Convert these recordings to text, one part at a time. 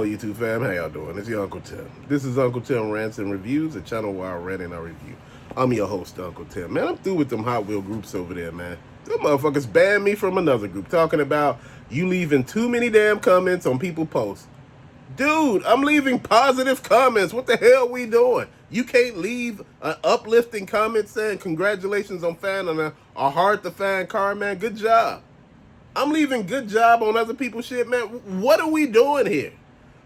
Hello YouTube fam, how y'all doing? It's your Uncle Tim. This is Uncle Tim Rants and Reviews, a channel where I rant and I review. I'm your host, Uncle Tim. Man, I'm through with them Hot Wheel groups over there, man. Them motherfuckers banned me from another group talking about you leaving too many damn comments on people posts. Dude, I'm leaving positive comments. What the hell we doing? You can't leave an uplifting comment saying congratulations on finding a hard to find car, man. Good job. I'm leaving good job on other people's shit, man. What are we doing here?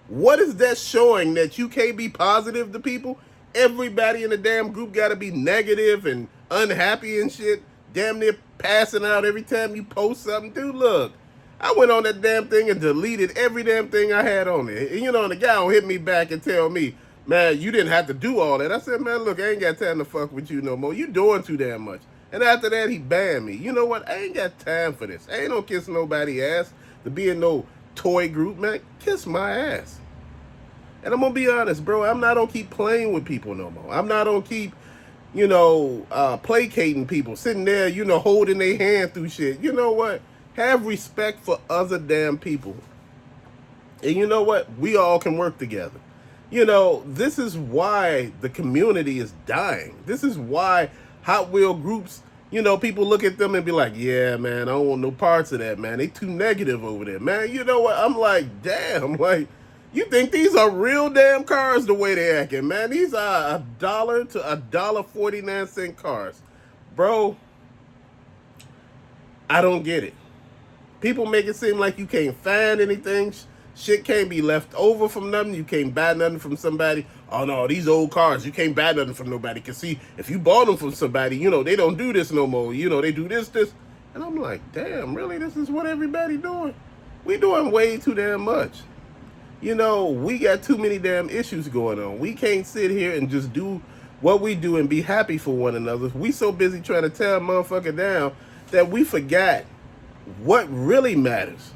What is that showing that you can't be positive to people? Everybody in the damn group got to be negative and unhappy and shit. Damn near passing out every time you post something. Dude, look. I went on that damn thing and deleted every damn thing I had on there. And, and the guy will hit me back and tell me, man, you didn't have to do all that. I said, man, look, I ain't got time to fuck with you no more. You doing too damn much. And after that, he banned me. You know what? I ain't got time for this. I ain't no kiss nobody ass to be in no toy group, man. Kiss my ass. And I'm going to be honest, bro. I'm not going to keep playing with people no more. I'm not going to keep, placating people, sitting there, holding their hand through shit. You know what? Have respect for other damn people. And you know what? We all can work together. This is why the community is dying. This is why Hot Wheel groups, people look at them and be like, yeah, man, I don't want no parts of that, man. They too negative over there, man. You know what? I'm like, damn, like, you think these are real damn cars the way they acting, man? These are $1 to $1.49 cars. Bro, I don't get it. People make it seem like you can't find anything. Shit can't be left over from nothing. You can't buy nothing from somebody. Oh, no, these old cars, you can't buy nothing from nobody. Because, see, if you bought them from somebody, they don't do this no more. They do this. And I'm like, damn, really? This is what everybody doing? We doing way too damn much. We got too many damn issues going on. We can't sit here and just do what we do and be happy for one another. We so busy trying to tear a motherfucker down that we forgot what really matters.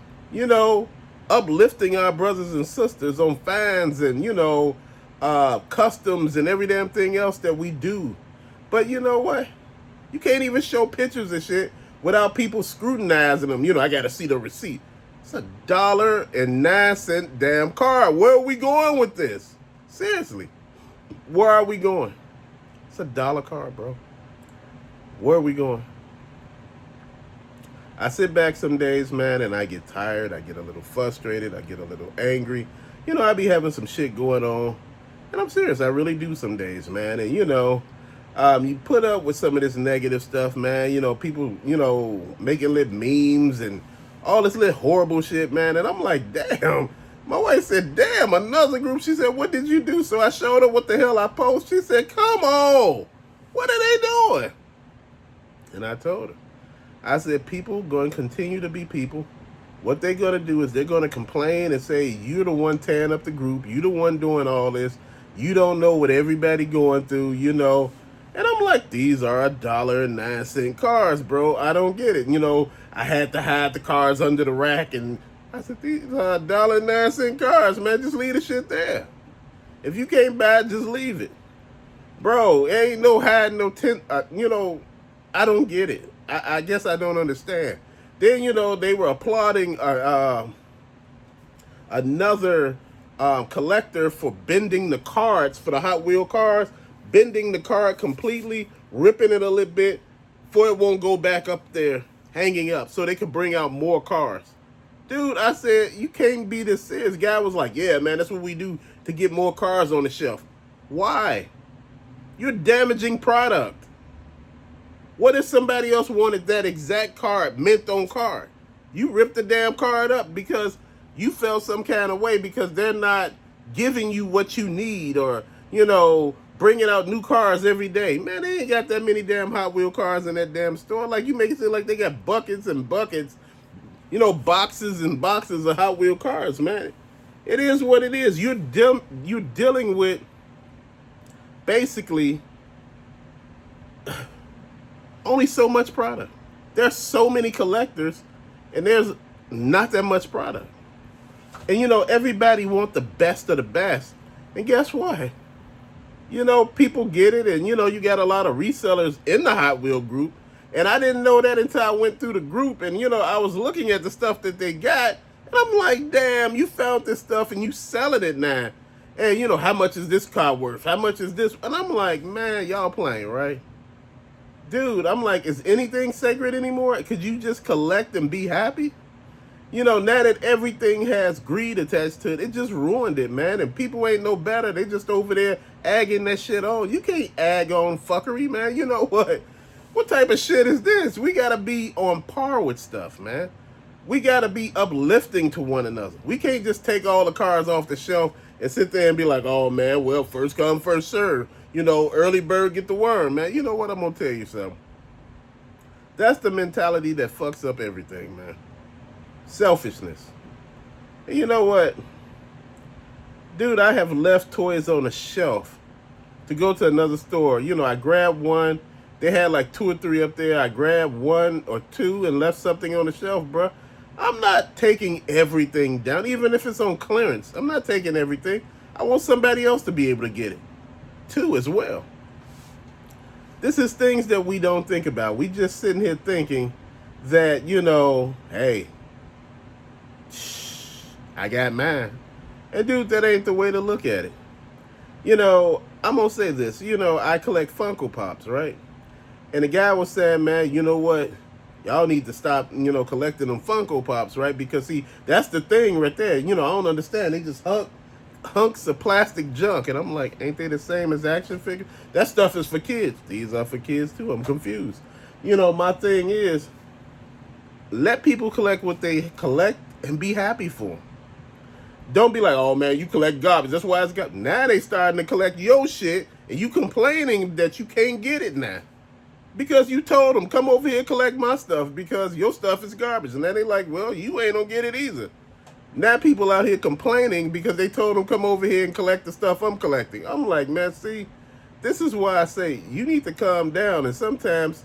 Uplifting our brothers and sisters on fans and, customs and every damn thing else that we do. But you know what? You can't even show pictures of shit without people scrutinizing them. I got to see the receipt. It's $1.09 damn car. Where are we going with this? Seriously. Where are we going? It's $1 car, bro. Where are we going? I sit back some days, man, and I get tired. I get a little frustrated. I get a little angry. I be having some shit going on. And I'm serious. I really do some days, man. And, you put up with some of this negative stuff, man. People, making little memes and all this little horrible shit, man. And I'm like, damn. My wife said, damn, another group. She said, what did you do? So I showed her what the hell I post. She said, come on. What are they doing? And I told her. I said, people going to continue to be people. What they're going to do is they're going to complain and say, you're the one tearing up the group. You're the one doing all this. You don't know what everybody going through, And I'm like, these are $1.09 cars, bro. I don't get it. I had to hide the cars under the rack. And I said, these are $1.09 cars, man. Just leave the shit there. If you can't buy it, just leave it. Bro, ain't no hiding no tent. I don't get it. I guess I don't understand. Then, they were applauding another collector for bending the cards for the Hot Wheel cars, bending the card completely, ripping it a little bit, for it won't go back up there, hanging up, so they can bring out more cars. Dude, I said, you can't be this serious. Guy was like, yeah, man, that's what we do to get more cars on the shelf. Why? You're damaging product. What if somebody else wanted that exact card, mint on card? You ripped the damn card up because you felt some kind of way because they're not giving you what you need or, bringing out new cars every day. Man, they ain't got that many damn Hot Wheel cars in that damn store. Like, you make it seem like they got buckets and buckets, boxes and boxes of Hot Wheel cars, man. It is what it is. You're dealing with basically only so much product. There's so many collectors and there's not that much product. And everybody want the best of the best. And guess what? People get it and you got a lot of resellers in the Hot Wheel group. And I didn't know that until I went through the group and I was looking at the stuff that they got And I'm like, damn, you found this stuff and you selling it now. And you know, how much is this car worth? How much is this? And I'm like, man, y'all playing, right? Dude, I'm like, is anything sacred anymore? Could you just collect and be happy? You know, now that everything has greed attached to it, it just ruined it, man. And people ain't no better. They just over there agging that shit on. You can't ag on fuckery, man. You know what? What type of shit is this? We gotta be on par with stuff, man. We gotta be uplifting to one another. We can't just take all the cars off the shelf and sit there and be like, oh man, well, first come, first serve. You know, early bird get the worm, man. You know what? I'm gonna tell you something. That's the mentality that fucks up everything, man. Selfishness. And you know what? Dude, I have left toys on a shelf to go to another store. You know, I grabbed one. They had like 2 or 3 up there. I grabbed 1 or 2 and left something on the shelf, bro. I'm not taking everything down, even if it's on clearance. I'm not taking everything. I want somebody else to be able to get it, too, as well. This is things that we don't think about. We just sitting here thinking that, you know, hey, I got mine. And dude, that ain't the way to look at it. You know, I'm going to say this. You know, I collect Funko Pops, right? And the guy was saying, man, you know what? Y'all need to stop, you know, collecting them Funko Pops, right? Because, see, that's the thing right there. You know, I don't understand. They just hunks of plastic junk. And I'm like, ain't they the same as action figures? That stuff is for kids. These are for kids, too. I'm confused. You know, my thing is, let people collect what they collect and be happy for them. Don't be like, oh man, you collect garbage. That's why it's got. Now they starting to collect your shit, and you complaining that you can't get it now because you told them come over here and collect my stuff because your stuff is garbage. And then they like, well, you ain't gonna get it either. Now people out here complaining because they told them come over here and collect the stuff I'm collecting. I'm like, man, see, this is why I say you need to calm down. And sometimes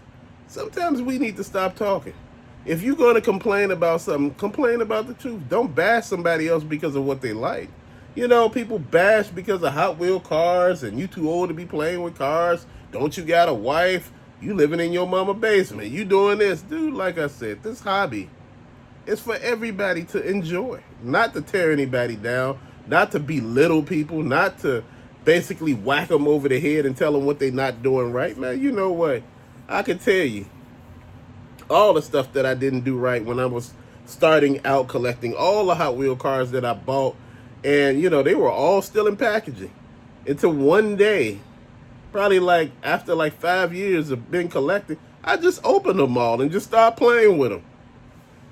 we need to stop talking. If you're going to complain about something, complain about the truth. Don't bash somebody else because of what they like. You know, people bash because of Hot Wheel cars and you too old to be playing with cars. Don't you got a wife? You living in your mama basement. You doing this. Dude, like I said, this hobby is for everybody to enjoy. Not to tear anybody down. Not to belittle people. Not to basically whack them over the head and tell them what they're not doing right. Man, you know what? I can tell you. All the stuff that I didn't do right when I was starting out collecting, all the Hot Wheel cars that I bought, and you know, they were all still in packaging. Until one day, probably like after like 5 years of being collecting, I just opened them all and just started playing with them.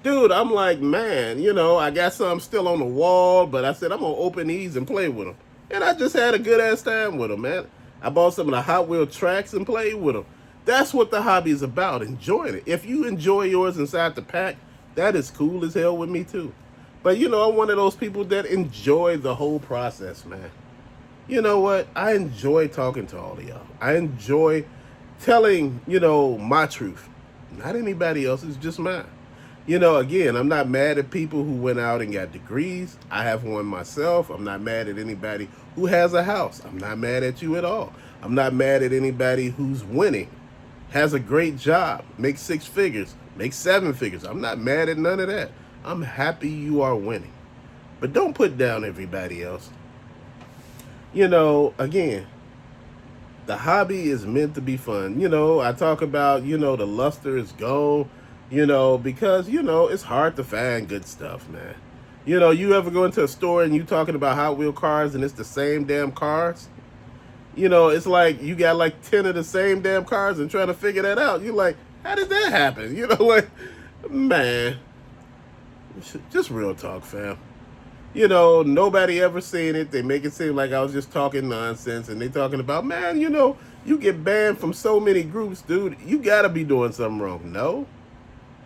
Dude, I'm like, man, you know, I got some still on the wall, but I said I'm gonna open these and play with them. And I just had a good ass time with them, man. I bought some of the Hot Wheel tracks and played with them. That's what the hobby is about, enjoying it. If you enjoy yours inside the pack, that is cool as hell with me too. But you know, I'm one of those people that enjoy the whole process, man. You know what? I enjoy talking to all of y'all. I enjoy telling, you know, my truth. Not anybody else's, just mine. You know, again, I'm not mad at people who went out and got degrees. I have one myself. I'm not mad at anybody who has a house. I'm not mad at you at all. I'm not mad at anybody who's winning. Has a great job, makes 6 figures, makes 7 figures. I'm not mad at none of that. I'm happy you are winning. But don't put down everybody else. You know, again, the hobby is meant to be fun. You know, I talk about, you know, the luster is gone, you know, because, you know, it's hard to find good stuff, man. You know, you ever go into a store and you talking about Hot Wheel cars and it's the same damn cars? You know, it's like you got like 10 of the same damn cars and trying to figure that out. You're like, how did that happen? You know, like, man, just real talk, fam. You know, nobody ever seen it. They make it seem like I was just talking nonsense. And they talking about, man, you know, you get banned from so many groups, dude. You got to be doing something wrong. No.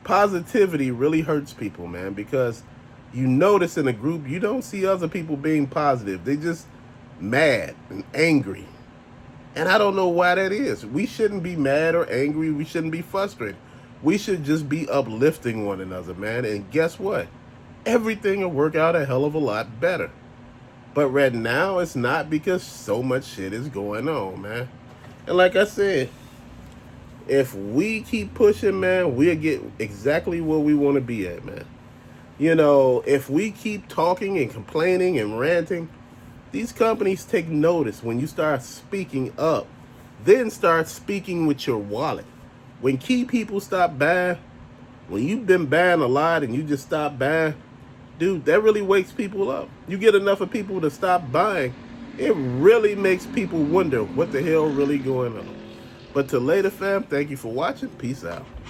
Positivity really hurts people, man, because you notice in a group, you don't see other people being positive. They just mad and angry. And I don't know why that is. We shouldn't be mad or angry. We shouldn't be frustrated. We should just be uplifting one another, man. And guess what? Everything will work out a hell of a lot better. But right now, it's not because so much shit is going on, man. And like I said, if we keep pushing, man, we'll get exactly where we want to be at, man. You know, if we keep talking and complaining and ranting, these companies take notice when you start speaking up. Then start speaking with your wallet. When key people stop buying, when you've been buying a lot and you just stop buying, dude, that really wakes people up. You get enough of people to stop buying, it really makes people wonder what the hell really going on. But till later, fam, thank you for watching. Peace out.